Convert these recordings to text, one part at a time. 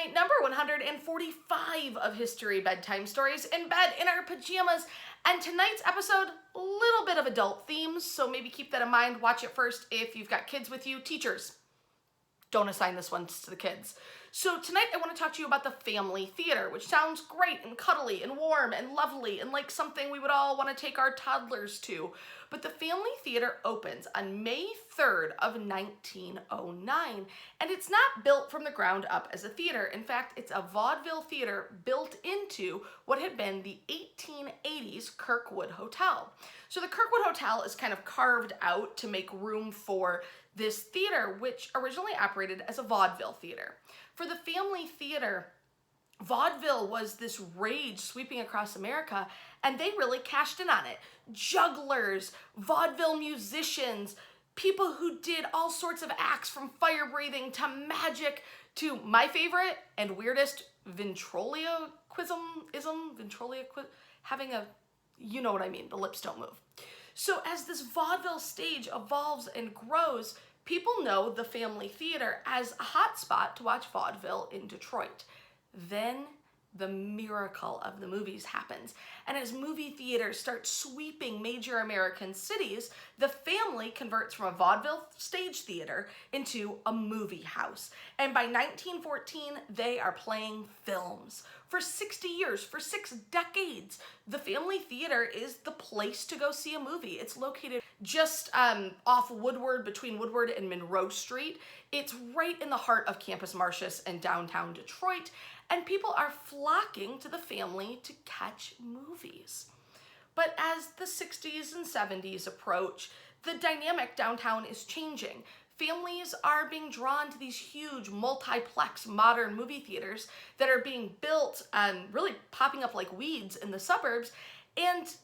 night number 145 of History Bedtime Stories in bed in our pajamas. And tonight's episode, a little bit of adult themes, so maybe keep that in mind. Watch it first if you've got kids with you. Teachers, don't assign this one to the kids. So tonight I want to talk to you about the family theater, which sounds great and cuddly and warm and lovely and like something we would all want to take our toddlers to. But the family theater opens on May 3rd of 1909, and it's not built from the ground up as a theater. In fact, it's a vaudeville theater built into what had been the 1880s Kirkwood Hotel. So the Kirkwood Hotel is kind of carved out to make room for this theater, which originally operated as a vaudeville theater. For the family theater, vaudeville was this rage sweeping across America, and they really cashed in on it. Jugglers, vaudeville musicians, people who did all sorts of acts from fire breathing to magic to my favorite and weirdest, ventriloquism, having a, you know what I mean, the lips don't move. So as this vaudeville stage evolves and grows, people know the family theater as a hot spot to watch vaudeville in Detroit. Then the miracle of the movies happens. And as movie theaters start sweeping major American cities, the family converts from a vaudeville stage theater into a movie house. And by 1914, they are playing films. For 60 years, for 6 decades, the family theater is the place to go see a movie. It's located just off Woodward, between Woodward and Monroe Street. It's right in the heart of Campus Martius and downtown Detroit, and people are flocking to the family to catch movies. But as the 60s and 70s approach, the dynamic downtown is changing. Families are being drawn to these huge multiplex modern movie theaters that are being built and really popping up like weeds in the suburbs, and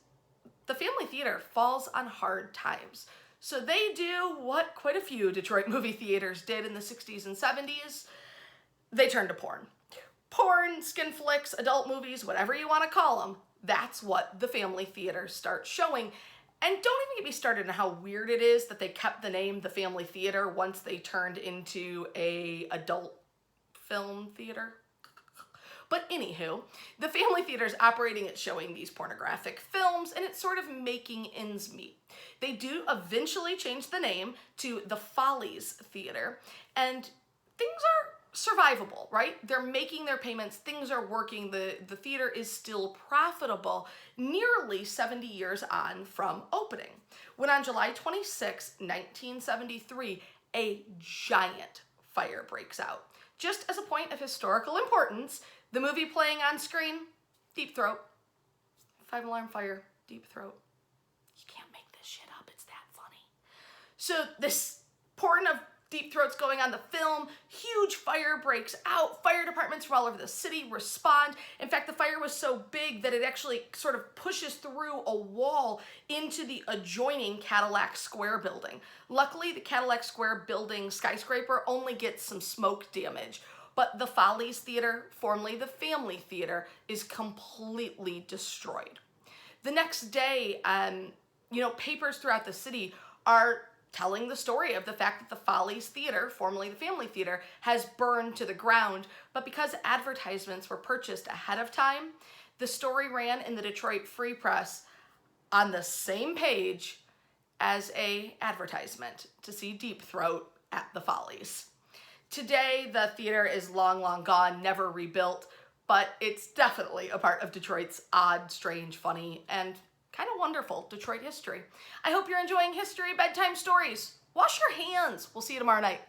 the family theater falls on hard times. So they do what quite a few Detroit movie theaters did in the 60s and 70s. They turn to porn. Porn, skin flicks, adult movies, whatever you want to call them, that's what the family theater starts showing. And don't even get me started on how weird it is that they kept the name the family theater once they turned into a adult film theater. But anywho, the family theater is operating at showing these pornographic films, and it's sort of making ends meet. They do eventually change the name to the Follies Theater, and things are survivable, right? They're making their payments, things are working, the theater is still profitable nearly 70 years on from opening, when on July 26, 1973, a giant fire breaks out. Just as a point of historical importance, the movie playing on screen, Deep Throat. 5-alarm fire, Deep Throat. You can't make this shit up, it's that funny. So this porn of Deep Throat's going on the film, huge fire breaks out, fire departments from all over the city respond. In fact, the fire was so big that it actually sort of pushes through a wall into the adjoining Cadillac Square building. Luckily, the Cadillac Square building skyscraper only gets some smoke damage, but the Follies Theater, formerly the Family Theater, is completely destroyed. The next day, papers throughout the city are telling the story of the fact that the Follies Theater, formerly the Family Theater, has burned to the ground, but because advertisements were purchased ahead of time, the story ran in the Detroit Free Press on the same page as a advertisement to see Deep Throat at the Follies. Today, the theater is long, long gone, never rebuilt, but it's definitely a part of Detroit's odd, strange, funny, and kind of wonderful Detroit history. I hope you're enjoying History Bedtime Stories. Wash your hands. We'll see you tomorrow night.